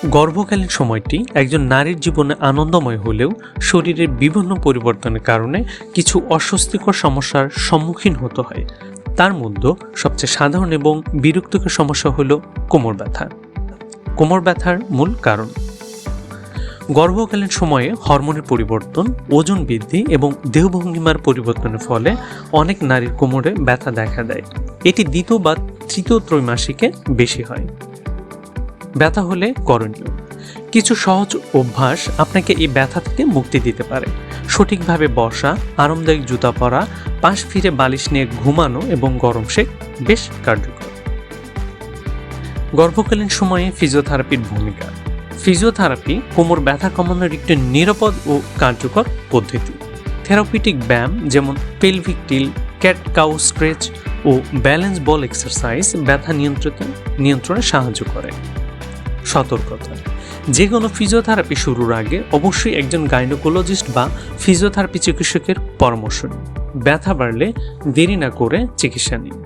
গর্ভকালীন সময়টি একজন নারীর জীবনে আনন্দময় হলেও শরীরের বিভিন্ন পরিবর্তনের কারণে কিছু অস্বস্তিকর সমস্যার সম্মুখীন হতে হয়। তার মধ্যে সবচেয়ে সাধারণ এবং বিরক্তিকর সমস্যা হলো কোমর ব্যথা। কোমর ব্যথার মূল কারণ গর্ভকালীন সময়ে হরমোনের পরিবর্তন, ওজন বৃদ্ধি এবং দেহভঙ্গিমার পরিবর্তনের ফলে অনেক নারীর কোমরে ব্যথা দেখা দেয়। এটি দ্বিতীয় বা তৃতীয় ত্রৈমাসিকে বেশি হয়। ব্যথা হলে করণীয় কিছু সহজ অভ্যাস আপনাকে এই ব্যথা থেকে মুক্তি দিতে পারে। সঠিকভাবে বসা, আরামদায়ক জুতা পরা, পাশ ফিরে বালিশ নিয়ে ঘুমানো এবং গরম সেক বেশ কার্যকর। গর্ভকালীন সময়ে ফিজিওথেরাপির ভূমিকা। ফিজিওথেরাপি কোমর ব্যথা কমানোর একটি নিরাপদ ও কার্যকর পদ্ধতি। থেরাপিউটিক ব্যায়াম যেমন pelvic tilt, cat cow stretch ও ব্যালেন্স বল এক্সারসাইজ ব্যথা নিয়ন্ত্রণে সাহায্য করে। সতর্কতা, যে কোনো ফিজিওথেরাপি শুরুর আগে অবশ্যই একজন গাইনোকোলজিস্ট বা ফিজিওথেরাপি চিকিৎসকের পরামর্শ নিন। ব্যথা বাড়লে দেরি না করে চিকিৎসা নিন।